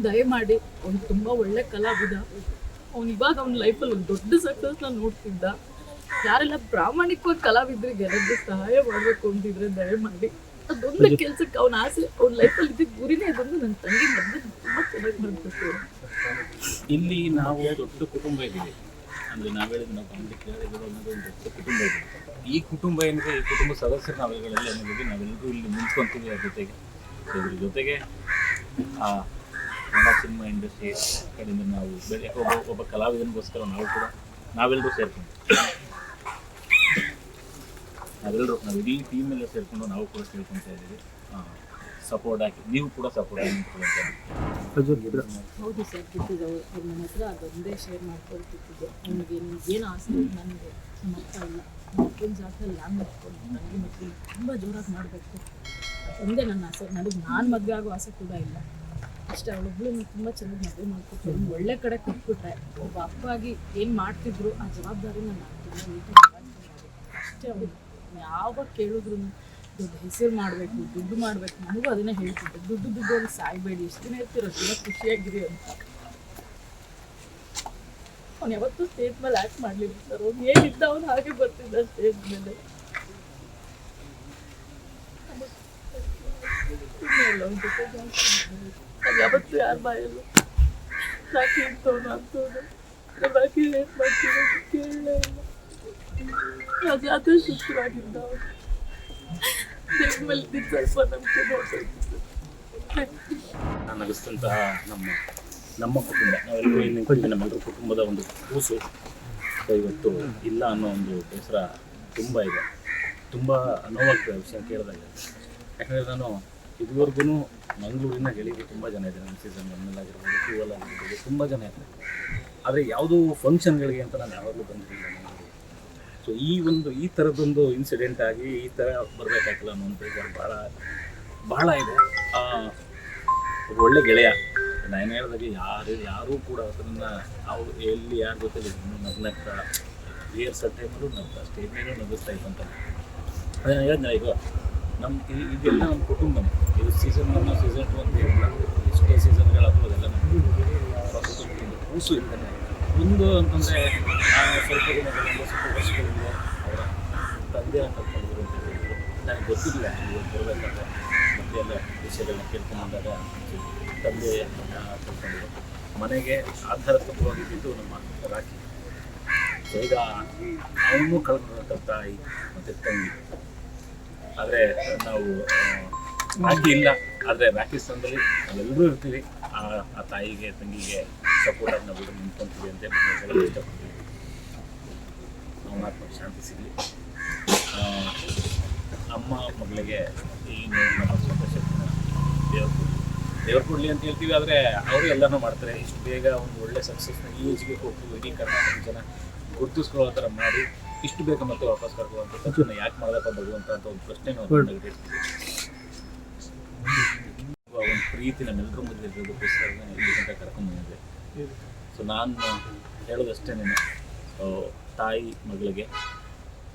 ದಯಮಾಡಿ ಅವ್ನು ತುಂಬ ಒಳ್ಳೆ ಕಲಾವಿದ. ಅವ್ನು ಇವಾಗ ಅವ್ನ ಲೈಫಲ್ಲಿ ಒಂದು ದೊಡ್ಡ ಸಕ್ಸಸ್ನ ನೋಡ್ತಿದ್ದ. ಯಾರೆಲ್ಲ ಪ್ರಾಮಾಣಿಕವಾಗಿ ಕಲಾವಿದರಿಗೆ ಎಲ್ಲರಿಗೂ ಸಹಾಯ ಮಾಡಬೇಕು ಅಂತಿದ್ರೆ ದಯಮಾಡಿ ಅದೊಂದು ಕೆಲಸಕ್ಕೆ ಅವನ ಆಸೆ, ಅವ್ನ ಲೈಫಲ್ಲಿ ಇದ್ದಿದ್ದ ಗುರಿನೇ ಅದೊಂದು. ನನ್ನ ತಂಗಿ ಮದುವೆ ತುಂಬ ಚೆನ್ನಾಗಿ ಮಾಡಬೇಕು. ಇಲ್ಲಿ ನಾವು ದೊಡ್ಡ ಕುಟುಂಬ ಇದ್ದೀವಿ ಅಂದರೆ ನಾವು ಹೇಳಿದ ನಾವು ಗಮನಕ್ಕೆ ಕೇಳಿದ್ರು ಅನ್ನೋದು ಒಂದು ದೊಡ್ಡ ಕುಟುಂಬ ಇದೆ. ಈ ಕುಟುಂಬ ಏನಿದೆ, ಈ ಕುಟುಂಬ ಸದಸ್ಯರು ನಾವುಗಳಲ್ಲಿ ಅನ್ನೋದು ನಾವೆಲ್ಲರೂ ಇಲ್ಲಿ ನಿಂತ್ಕೊತೀವಿ. ಅದ್ರ ಇದ್ರ ಜೊತೆಗೆ ಕನ್ನಡ ಸಿನಿಮಾ ಇಂಡಸ್ಟ್ರಿ ಕಡೆಯಿಂದ ನಾವು ಒಬ್ಬ ಕಲಾವಿದನಿಗೋಸ್ಕರ ನಾವೆಲ್ಲರೂ ಸೇರ್ಕೊಂಡು ನಾವು ಇಡೀ ಟೀಮ್ ಎಲ್ಲ ಸೇರಿಕೊಂಡು ನಾವು ಕೂಡ ಸೇರ್ಕೊಳ್ತಾ ಇದ್ದೀವಿ. ಸಪೋರ್ಟ್ ಹಾಕಿ ನೀವು ಕೂಡ ಸಪೋರ್ಟ್ ಆಗಿ ಹೌದು ಸರ್, ಬಿಟ್ಟಿದ್ದು ಅವ್ರ ನನ್ನ ಹತ್ರ ಅದೊಂದೇ ಶೇರ್ ಮಾಡ್ಕೊಳ್ತಿದ್ದೆ. ನನಗೆ ಏನು ಆಸೆ ನನಗೆ ನಮ್ಮ ಅಪ್ಪ ಇಲ್ಲ, ಮಕ್ಕಳ ಜಾಗದಲ್ಲಿ ನಾನು ಮಾಡ್ಕೊಂಡು ತಂಗಿ ಮಕ್ಕಳು ತುಂಬ ಜೋರಾಗಿ ಮಾಡಬೇಕು ಒಂದೇ ನನ್ನ ಆಸೆ. ನಾನು ಮದುವೆ ಆಗೋ ಆಸೆ ಕೂಡ ಇಲ್ಲ. ಅಷ್ಟೇ, ಅವಳೊಬ್ಳು ತುಂಬ ಚೆನ್ನಾಗಿ ಮದುವೆ ಮಾಡ್ಕೊಟ್ಟು ಒಂದು ಒಳ್ಳೆ ಕಡೆ ಕೊಟ್ಬಿಟ್ರೆ ಒಬ್ಬ ಅಪ್ಪಾಗಿ ಏನು ಮಾಡ್ತಿದ್ರು ಆ ಜವಾಬ್ದಾರಿ ನಾನು ತುಂಬ ನೀಟಾಗಿ ಅಷ್ಟೇ. ಅವಳು ಯಾವಾಗ ಕೇಳಿದ್ರು ದೊಡ್ಡ ಹೆಸರು ಮಾಡಬೇಕು, ದುಡ್ಡು ಮಾಡಬೇಕು, ನನಗೂ ಅದನ್ನೇ ಹೇಳ್ತಿದ್ದೆ. ದುಡ್ಡು ಸಾಯ್ಬೇಡಿ, ಎಷ್ಟು ದಿನ ಇರ್ತಿರೋ ತುಂಬ ಖುಷಿಯಾಗಿರಿ ಅಂತ. ಅವ್ನು ಯಾವತ್ತೂ ಸ್ಟೇಜ್ ಮೇಲೆ ಆ್ಯಕ್ಟ್ ಮಾಡಲಿಲ್ಲ ಸರ್. ಅವ್ನು ಏನಿದ್ದ ಅವನು ಹಾಗೆ ಬರ್ತಿದ್ದ ಸ್ಟೇಜ್ ಮೇಲೆ. ಯಾವತ್ತೂ ಯಾರು ಬಾಯಲ್ಲ ಸಾಕಿ ಇಂಥವ್ನು ಅಂತವನು ಬಾಕಿ ರೇಟ್ ಮಾಡ್ತೀವಿ ಕೇಳಲೇ ಇಲ್ಲ. ಅದಾದ ಶುಕ್ರವಾಗಿದ್ದ ಅವನು ದೇವ್ರ ಮೇಲೆ ಸ್ವಲ್ಪ ನಂಬಿಕೆ ನೋಡ್ತಾಯಿದ್ದು. ನಾನು ನಗಿಸಿದಂತಹ ನಮ್ಮ ಕುಟುಂಬ, ನಾವೆಲ್ಲರೂ ಏನು ನಮ್ಮೆಲ್ಲರೂ ಕುಟುಂಬದ ಒಂದು ಕೂಸು ಇವತ್ತು ಇಲ್ಲ ಅನ್ನೋ ಒಂದು ಬೇಸರ ತುಂಬ ಇದೆ. ತುಂಬ ನೋವಾಗ್ತದೆ ವಿಷಯ ಕೇಳಿದಾಗ. ಯಾಕಂದರೆ ನಾನು ಇದುವರೆಗೂ ಮಂಗಳೂರಿನ ಗೆಳೆಯರು ತುಂಬ ಜನ ಇದ್ದಾರೆ. ನಮ್ಮ ಸೀಸನ್ 1 ಆಗಿರ್ಬೋದು, 2 ಆಗಿರ್ಬೋದು, ತುಂಬ ಜನ ಇದ್ದಾರೆ. ಆದರೆ ಯಾವುದೂ ಫಂಕ್ಷನ್ಗಳಿಗೆ ಅಂತ ನಾನು ಯಾವಾಗಲೂ ಬಂದಿರಲಿಲ್ಲ ಮಂಗಳೂರು. ಸೊ ಈ ಥರದ್ದೊಂದು ಇನ್ಸಿಡೆಂಟ್ ಆಗಿ ಈ ಥರ ಬರಬೇಕಾಗಿಲ್ಲ ಅನ್ನೋ ಒಂದು ಬೇಜಾರು ಭಾಳ ಇದೆ. ಒಳ್ಳೆ ಗೆಳೆಯ. ನಾನು ಹೇಳಿದಾಗೆ ಯಾರೂ ಕೂಡ ಅದನ್ನು ಅವ್ರು ಎಲ್ಲಿ ಯಾರ ಜೊತೆಲಿ ನಗ್ನಕ್ಕ ರಿಹರ್ಸಲ್ ಟೈಮಲ್ಲೂ ನಗ್ತಾ, ಸ್ಟೇಜ್ ಮೇಲೂ ನಗಿಸ್ತಾ ಇದ್ದಂತ. ಅದೇ ಹೇಳಿದ್ನ ಈಗ ಇದೆಲ್ಲ ನಮ್ಮ ಕುಟುಂಬನೇ. ಇದು ಸೀಸನ್ 1 ಸೀಸನ್ 2 ಅಂತ ಹೇಳಿಲ್ಲ, ಎಷ್ಟೇ ಸೀಸನ್ಗಳಾದರೂ ಅದೆಲ್ಲ ನಮ್ಮ ಕುಟುಂಬದ ಕೂಸು ಇರ್ತದೆ. ಒಂದು ಅಂತಂದರೆ ಸ್ವಲ್ಪ ವರ್ಷಗಳಿಂದ ಅವರ ತಂದೆಯನ್ನು ಕರ್ಕೊಂಡಿದ್ರು ಅಂತ ಹೇಳಿದ್ರು. ನನಗೆ ಗೊತ್ತಿಲ್ಲ ಇವತ್ತು ಬರಬೇಕಾದ್ರೆ ಮತ್ತೆ ಎಲ್ಲ ವಿಷಯಗಳನ್ನ ಕೇಳ್ಕೊಂಡಾಗ ತಂದೆ ಕರ್ಕೊಂಡಿದ್ರು. ಮನೆಗೆ ಆಧಾರತ್ವವಾಗಿದ್ದು ನಮ್ಮ ರಾಖಿ. ಈಗ ಅವನು ಕಳ್ಕೊಂಡಂಥ ತಾಯಿ ಮತ್ತು ತಂಗಿ. ಆದರೆ ನಾವು ರಾಖಿ ಇಲ್ಲ, ಆದರೆ ರಾಖಿ ಸ್ಥಾನದಲ್ಲಿ ನಾವೆಲ್ಲರೂ ಇರ್ತೀವಿ. ಆ ತಾಯಿಗೆ ತಂಗಿಗೆ ಸಪೋರ್ಟಾಗಿ ನಾವು ನಿಂತ್ಕೊತೀವಿ ಅಂತ ಹೇಳಲು ಇಷ್ಟಪಡ್ತೀವಿ. ನಮ್ಮ ಆತ್ಮಕ್ಕೆ ಶಾಂತಿ ಸಿಗಲಿ. ಅಮ್ಮ ಮಗಳಿಗೆ ಏನು ನಮ್ಮ ಸ್ವಂತ ಶಕ್ತಿನ ದೇವ್ರು ಕೊಡಲಿ ಅಂತ ಹೇಳ್ತೀವಿ. ಆದರೆ ಅವರು ಎಲ್ಲನೂ ಮಾಡ್ತಾರೆ. ಇಷ್ಟು ಬೇಗ ಒಂದು ಒಳ್ಳೆ ಸಕ್ಸಸ್ನ ಈ ಏಜ್ಗೆ ಕೊಟ್ಟು ಇಡೀ ಕರ್ನಾಟಕ ಜನ ಗುರುತಿಸ್ಕೊಳ್ಳೋ ಥರ ಮಾಡಿ ಇಷ್ಟು ಬೇಗ ಮತ್ತೆ ವಾಪಸ್ ಕರ್ಕೊಳ್ಳುವಂಥ ತಕ್ಷಣ ಯಾಕೆ ಮಾಡದಪ್ಪ ಭಗವಂತ ಅಂತ ಒಂದು ಪ್ರಶ್ನೆ ನಾವು ಹೇಳ್ತೀವಿ. ಒಂದು ಪ್ರೀತಿ ನಮ್ಮೆಲ್ಲರೂ ಮಧ್ಯೆ ಇರೋದಕ್ಕೋಸ್ಕರ ಇಲ್ಲಿ ಗಂಟ ಕರ್ಕೊಂಡ್ಬಂದಿದ್ದೆ. ಸೊ ನಾನು ಹೇಳೋದಷ್ಟೇ, ತಾಯಿ ಮಗಳಿಗೆ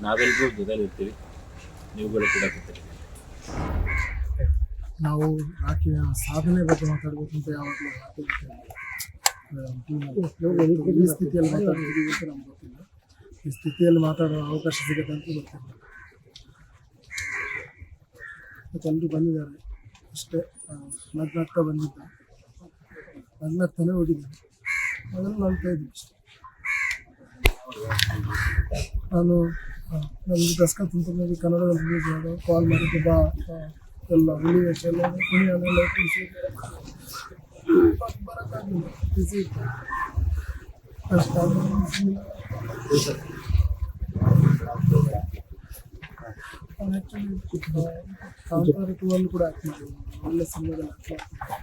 ನಾವೆಲ್ಲರೂ ಜೊತೆಲಿ ಇರ್ತೀವಿ, ನೀವುಗಳು ಕೂಡ ಇರ್ತೀರಿ. ನಾವು ರಾಖಿಯ ಸಾಧನೆ ಬಗ್ಗೆ ಮಾತಾಡಬೇಕು ಅಂತ ಯಾವಾಗಲೂ ಈ ಸ್ಥಿತಿಯಲ್ಲಿ ಮಾತಾಡ್ತಿದ್ದೀವಿ ಅಂತ ನಮ್ಗೆ ಗೊತ್ತಿಲ್ಲ. ಈ ಸ್ಥಿತಿಯಲ್ಲಿ ಮಾತಾಡೋ ಅವಕಾಶ ಸಿಗುತ್ತೆ ಅಂತ ಗೊತ್ತಿಲ್ಲ. ಎಲ್ಲರೂ ಬಂದಿದ್ದಾರೆ ಅಷ್ಟೇ. ನಗ್ನಾಗ್ತಾ ಬಂದಿದ್ದ, ನಗ್ನಾಗ್ತಾನೆ ಹೋಗಿದ್ದೀನಿ. ಅದನ್ನು ನೋಡ್ತಾ ಇದ್ದೀನಿ ಅಷ್ಟೇ. ನಾನು ನನಗೆ ದಸ್ಕತ್ ತಂತ್ರಜ್ಞಾನ ಕನ್ನಡದಲ್ಲಿ ರಿಲೀಸ್ ಮಾಡೋ ಕಾಲ್ ಮಾಡಿದ್ದು ಬಾ ಎಲ್ಲ ಹುಲಿವೇಷ ಎಲ್ಲ ಕುಣಿಯನ್ನೆಲ್ಲ ತಿಳಿಸಿ ಬರೋಕ್ಕಾಗಲಿಲ್ಲ, ಬಿಸಿ ಇತ್ತು ಅಷ್ಟು. ಅವನು ಆ್ಯಕ್ಚುಲಿ ಕಾಂತಾರ 2 ಕೂಡ ಆ್ಯಕ್ಟ್ ಮಾಡಿದ್ವಿ. ಒಳ್ಳೆ ಸಿನಿಮಾದಲ್ಲಿ ಆ್ಯಕ್ಟ್ ಮಾಡ್ತಿದ್ದೆ.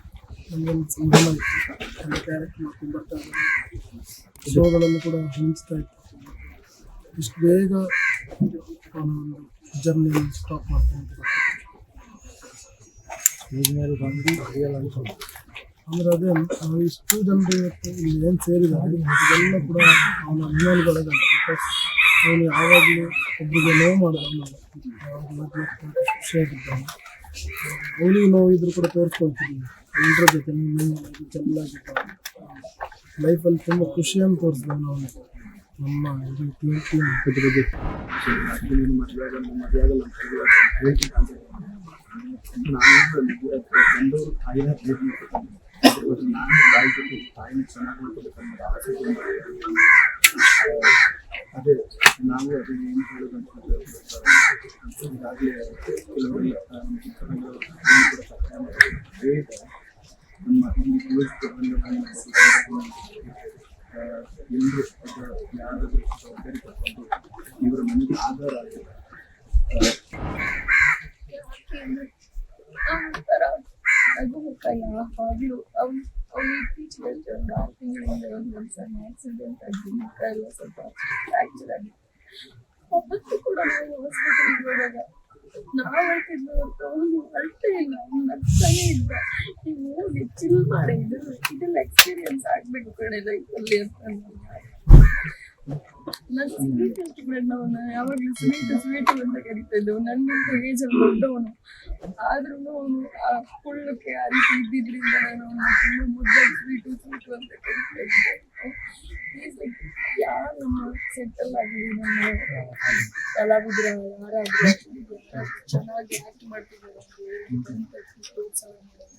ನಮಗೊಂದು ಸಂಭ್ರಮ ಇತ್ತು. ಎಲ್ಲ ಕ್ಯಾರೆಕ್ಟ್ ಮಾಡ್ಕೊಂಡು ಬರ್ತಾ ಇದ್ದಾರೆ. ಶೋಗಳನ್ನು ಕೂಡ ಹಿಂಸ್ತಾ ಇತ್ತು. ಇಷ್ಟು ಬೇಗ ಅವನ ಒಂದು ಜರ್ನಿ ಸ್ಟಾಪ್ ಮಾಡ್ತಾನೆ ಅಂದರೆ ಅದೇ ನಾವು ಇಷ್ಟು ಜನರು ಇವತ್ತು ಇಲ್ಲಿ ಏನು ಸೇರಿದ್ದಾರೆ ಇದೆಲ್ಲ ಕೂಡ ಅವನ ಅಭಿಮಾನಿಗಳಾಗ. ಬಿಕಾಸ್ ಅವನು ಯಾವಾಗಲೂ ಒಬ್ಬರಿಗೆ ನೋವು ಮಾಡೋದು, ಯಾವಾಗಲೂ ಖುಷಿಯಾಗಿದ್ದಾನೆ. ಅವನಿಗೆ ನೋವಿದ್ರು ಕೂಡ ತೋರಿಸ್ಕೊಳ್ತಿದ್ದೀವಿ. ಎಲ್ಲರ ಜೊತೆ ಚೆನ್ನಾಗಿ ಲೈಫಲ್ಲಿ ತುಂಬ ಖುಷಿಯನ್ನು ತೋರಿಸ್ಬೋದು ನಾವು ನಮ್ಮ ಇಡೀ ಟೀಮ್ ಬಗ್ಗೆ ಬಂದವರು ತಾಯಿನ ನಾನು ತಾಯಿ ಜೊತೆ ತಾಯಿನ ಚೆನ್ನಾಗಿ ನೋಡ್ಕೋಬೇಕನ್ನೋದು ಆಸೆ ಅದೇ ನಾವು ಅದೇ ಏನು ಹೇಳೋದಂತಂದ್ರೆ ಈಗಾಗಲೇ ಕೆಲವರೆಲ್ಲ ಚಿತ್ರಗಳು ಕೂಡ ಸಹಾಯ ಮಾಡಿದ್ದಾರೆ ನಮ್ಮ ಇಲ್ಲಿ ಎಲ್ಲರೂ ಯಾರಾದರೂ ಜವಾಬ್ದಾರಿ ತಗೊಂಡು ಇವರ ಮನೆಗೆ ಆಧಾರ ಆಗಿದೆ. ಒಂಥರ ನಗುಮುಖ ಯಾವಾಗಲೂ ಅವ್ನು ಇತ್ತೀಚೆಗೆ ಒಂದು 6 ತಿಂಗಳಿಂದ ಒಂದು ಸಣ್ಣ ಆಕ್ಸಿಡೆಂಟ್ ಆಗಿ ಮುಖ ಎಲ್ಲ ಸ್ವಲ್ಪ ಫ್ರ್ಯಾಕ್ಚರ್ ಆಗಿತ್ತು. ಅವತ್ತು ಕೂಡ ನಾವು ಹಾಸ್ಪಿಟಲ್ಗೆ ಹೋದಾಗ ನಾವು ಹೇಳ್ತಿದ್ವಿ ಹೊರತು ಅವನು ಅಳ್ತೇ ಇಲ್ಲ, ಅವ್ನು ನಗ್ತಾನೆ ಇದ್ದ. ನೀವು ಹೋಗಿ ಚಿಲ್ ಮಾಡಿ ಇದೆಲ್ಲ ಎಕ್ಸ್ಪೀರಿಯನ್ಸ್ ಆಗಬೇಕು ಕಡೆ ಲೈಫಲ್ಲಿ ಅಂತ ನಾನು ಸ್ವೀಟ್ ಹೇಳ್ತಿದ್ದವನ್ನ ಯಾವಾಗಲೂ ಸ್ವೀಟು ಅಂತ ಕರಿತಾ ಇದ್ದವು. ನನ್ಗಿಂತ ಏಜಲ್ಲಿ ದೊಡ್ಡವನು ಆದ್ರೂ ಅವನು ಆ ಕುಳ್ಳಕ್ಕೆ ಆ ರೀತಿ ಇದ್ದಿದ್ರಿಂದ ನಾನು ಅವನ್ನ ತುಂಬ ಮುದ್ದಾಗಿ ಸ್ವೀಟು ಅಂತ ಕರಿತಾ ಇದ್ದೆ. ಯಾರು ನಮ್ಮ ಸೆಟ್ಟಲ್ ಆಗಲಿ ನಮ್ಮ ಕಲಾವಿದ್ರ ಯಾರಾದ್ರೂ ಚೆನ್ನಾಗಿ ಆಕ್ಟ್ ಮಾಡ್ತಿದ್ದಾರೆ ಪ್ರೋತ್ಸಾಹ ಮಾಡೋದು.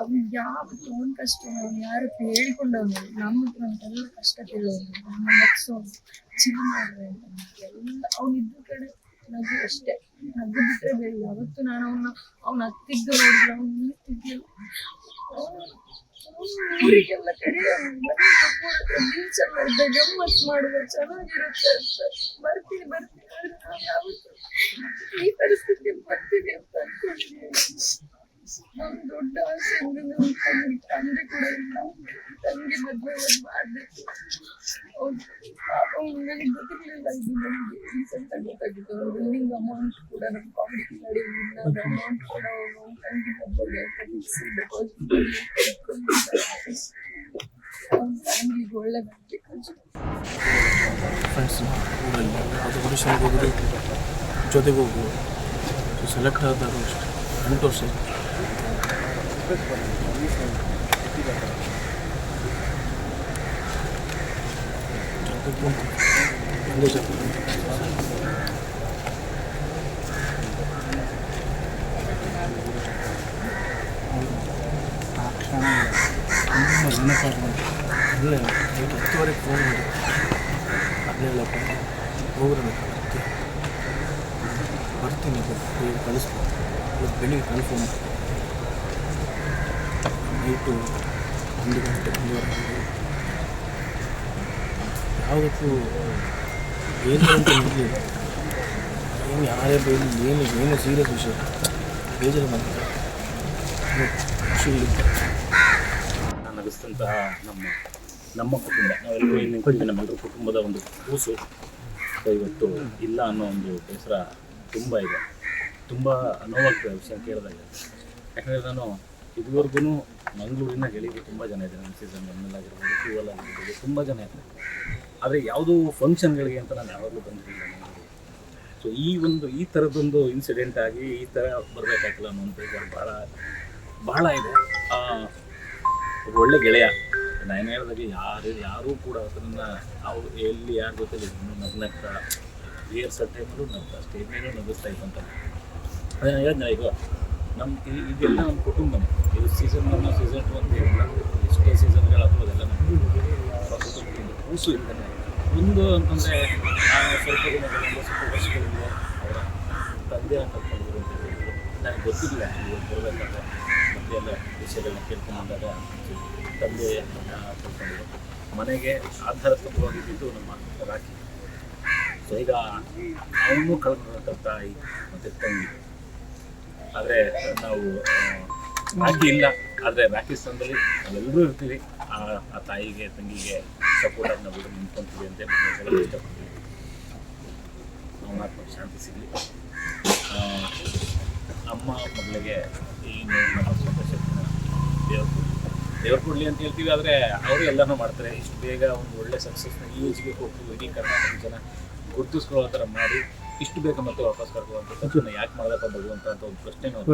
ಅವ್ನು ಯಾವತ್ತು ಅವನ ಕಷ್ಟ ಅವ್ನು ಯಾರ ಹತ್ರ ಹೇಳ್ಕೊಂಡವನು ನಮ್ಮ ಹತ್ರ ಅಂತೆಲ್ಲ ಕಷ್ಟ ಕೇಳೋನು, ನಮ್ಮ ನಗ್ಸೋನು, ಚಿಲ್ ಮಾಡ್ರೆ ಎಲ್ಲ ಅವ್ನಿದ್ದ ಕಡೆ ನಗು ಅಷ್ಟೇ. ನಗು ಬಿಟ್ರೆ ಬೇರೆ ಯಾವತ್ತು ನಾನು ಅವ್ನ ಹತ್ತಿದ್ದು ನೋಡಿದ್ರೆ ಅವ್ನು ನಿಂತಿದ್ದಿಲ್ಲ. ಊರಿಗೆಲ್ಲ ಕರೆಯೋನು ಬೀಚಲ್ಲ ಇದ್ದ ಗಮ್ಮತ್ ಮಾಡುವ ಚೆನ್ನಾಗಿರುತ್ತೆ ಅಂತ ಬರ್ತೀನಿ ಆದ್ರೆ ನಾವು ಯಾವತ್ತು ಈ ಪರಿಸ್ಥಿತಿಯಲ್ಲಿ ಬರ್ತೀವಿ ಅಂತ ಅನ್ಕೊಂಡಿದ್ದೀವಿ. ಅವ್ನು ದೊಡ್ಡ ಆಸೆ ತಂದೆ ಕೂಡ ಇಲ್ಲ, ತಂಗಿ ಮದ್ವೆ ಮಾಡ್ಬೇಕು. ಅವ್ನು ನನಗೆ ಗೊತ್ತಿರ್ಲಿಲ್ಲ, ಇದು ನನಗೆ ರೀಸೆಂಟ್ ಆಗಿ ಗೊತ್ತಾಗಿತ್ತು. ಅವ್ನು ಬಿಲ್ಡಿಂಗ್ ಅಮೌಂಟ್ ಕೂಡ ನಮ್ಮ ಕಾಮಿಡಿ ನಡೆಯುವುದಿಲ್ಲ, ಅಮೌಂಟ್ ಕೂಡ ಅವನು ತಂಗಿ ಮದ್ವೆಗೆ ಡೆಪಾಸಿಟ್ ಅವ್ನ ಫ್ಯಾಮಿಲಿಗೆ ಒಳ್ಳೆದಾಗಬೇಕು. ಫ್ರೆಂಡ್ಸ್ ಊರಲ್ಲಿ ಅದು ಆಡಿಷನ್ಗೆ ಹೋಗೋದು ಜೊತೆಗೆ ಹೋಗ್ಬೋದು. ಸೆಲೆಕ್ಟ್ ಆದಾಗ ಅಷ್ಟೇ 8 ವರ್ಷ ಒಂದೇ ಜೊತೆ ಆ ಕ್ಷಣ ತುಂಬ ನೆನಪಾಗ್ಬೋದು. ಅಲ್ಲೇ 10:30 ಫೋನ್ ಮಾಡಿ ಅಲ್ಲೆಲ್ಲಪ್ಪ ಹೋಗ್ರಬೇಕಾಗುತ್ತೆ, ಬರ್ತೀನಿ ಬೇಗ ಕಳಿಸ್ಬೋದು, ಇವತ್ತು ಬೆಳಿಗ್ಗೆ ಕನ್ಫರ್ಮ್ ನೈಟು 1 ಗಂಟೆ 1:30 ಯಾವುದಕ್ಕೂ ಏನು ಅಂತ ಇರಲಿಲ್ಲ. ಏನು ಯಾರೇ ಬೈಲಿ ಏನು ಸೀರಿಯಸ್ ವಿಷಯ ಬೇಜಾರು ಮಾಡ್ತಾರೆ ಖುಷಿ ನಾನು ನಗಿಸಿದಂತಹ ನಮ್ಮ ಕುಟುಂಬ, ನಾವೆಲ್ಲರೂ ಇಲ್ಲಿ ನಿಂತ್ಕೊಂಡಿದ್ದೀವಿ, ನಮ್ಮೆಲ್ಲರ ಕುಟುಂಬದ ಒಂದು ಕೂಸು ಇವತ್ತು ಇಲ್ಲ ಅನ್ನೋ ಒಂದು ಬೇಸರ ತುಂಬ ಇದೆ. ತುಂಬ ನೋವಾಗ್ತದೆ ವಿಷಯ ಕೇಳಿದಾಗ. ಯಾಕಂದರೆ ನಾನು ಇದುವರೆಗೂ ಮಂಗಳೂರಿನ ಗೆಳೆಯರು ತುಂಬ ಜನ ಇದ್ದಾರೆ. ನಮ್ಮ ಸೀಸನ್ 1 ಆಗಿರ್ಬೋದು, 2 ಆಗಿರ್ಬೋದು, ತುಂಬ ಜನ ಇದ್ದಾರೆ. ಆದರೆ ಯಾವುದೂ ಫಂಕ್ಷನ್ಗಳಿಗೆ ಅಂತ ನಾನು ಯಾವಾಗಲೂ ಬಂದಿರಲಿಲ್ಲ ಮಂಗಳೂರು. ಸೊ ಈ ಥರದ್ದೊಂದು ಇನ್ಸಿಡೆಂಟ್ ಆಗಿ ಈ ಥರ ಬರಬೇಕಾಗಿಲ್ಲ ಅನ್ನೋ ಒಂದು ಬೇಜಾರು ಭಾಳ ಇದೆ. ಒಳ್ಳೆ ಗೆಳೆಯ, ನಾನು ಹೇಳಿದಾಗೆ ಯಾರೂ ಕೂಡ ಅದನ್ನು ಅವ್ರು ಎಲ್ಲಿ ಯಾರ ಜೊತೆಲಿ ನಗ್ನಗ್ತಾ ರಿಹರ್ಸಲ್ ಟೈಮಲ್ಲೂ ನಗ್ತಾ ಸ್ಟೇಜ್ ಮೇಲೂ ನಗಿಸ್ತಾ ಇತ್ತು. ಅದೇ ನಾನು ಹೇಳಿದ್ನಲ್ಲ, ಈಗ ಇದೆಲ್ಲ ನಮ್ಮ ಕುಟುಂಬನೇ. ಇದು ಸೀಸನ್ 1 ಸೀಸನ್ 2 ಅಂತ ಹೇಳಿಲ್ಲ, ಎಷ್ಟೇ ಸೀಸನ್ಗಳಾದರೂ ಅದೆಲ್ಲ ನಮ್ಮ ಕುಟುಂಬದಿಂದ ಕೂಸು ಇರ್ತದೆ. ಒಂದು ಅಂತಂದರೆ ಸ್ವಲ್ಪ ದಿನಗಳಿಂದ ಸ್ವಲ್ಪ ವರ್ಷಗಳಿಂದ ಅವರ ತಂದೆಯ ಕರ್ಕೊಂಡಿದ್ರು ಅಂತ ಹೇಳಿದ್ರು. ನನಗೆ ಗೊತ್ತಿಲ್ಲ ಇವತ್ತು ಬರಬೇಕಾದ್ರೆ ಮತ್ತೆ ಎಲ್ಲ ವಿಷಯಗಳನ್ನ ಕೇಳ್ಕೊಂಡಾಗ ತಂದೆ ಕರ್ಕೊಂಡಿದ್ರು. ಮನೆಗೆ ಆಧಾರ ಸ್ತಂಭವಾಗಿದ್ದು ನಮ್ಮ ರಾಖಿ. ಸೊ ಈಗ ಅವನು ಕಳೆದಂಥ ತಾಯಿ ಮತ್ತು ತಂಗಿ. ಆದರೆ ನಾವು ರಾಖಿ ಇಲ್ಲ, ಆದರೆ ರಾಖಿ ಸ್ಥಾನದಲ್ಲಿ ನಾವೆಲ್ಲರೂ ಇರ್ತೀವಿ. ಆ ತಾಯಿಗೆ ತಂಗಿಗೆ ಸಪೋರ್ಟಾಗಿ ನಾವು ನಿಂತ್ಕೊತೀವಿ ಅಂತ ಹೇಳಲು ಇಷ್ಟಪಡ್ತೀವಿ. ಅವನ ಆತ್ಮಕ್ಕೆ ಶಾಂತಿ ಸಿಗಲಿ. ಅಮ್ಮ ಮಗಳಿಗೆ ಈ ನಮ್ಮ ಶಕ್ತಿನ ದೇವ್ರು ಕೊಡಲಿ ಅಂತ ಹೇಳ್ತೀವಿ. ಆದರೆ ಅವರು ಎಲ್ಲನೂ ಮಾಡ್ತಾರೆ. ಇಷ್ಟು ಬೇಗ ಒಂದು ಒಳ್ಳೆ ಸಕ್ಸಸ್ನ ಈ ಏಜ್ಗೆ ಕೊಟ್ಟು ಇಡೀ ಕರ್ನಾಟಕ ಜನ ಗುರುತಿಸ್ಕೊಳ್ಳೋ ಥರ ಮಾಡಿ ಇಷ್ಟು ಬೇಗ ಮತ್ತೆ ವಾಪಸ್ ಕರ್ಕೊಳ್ಳುವಂಥ ಯಾಕೆ ಮಾಡದಪ್ಪ ಭಗವಂತ ಅಂತ ಒಂದು ಪ್ರಶ್ನೆ ನಾವು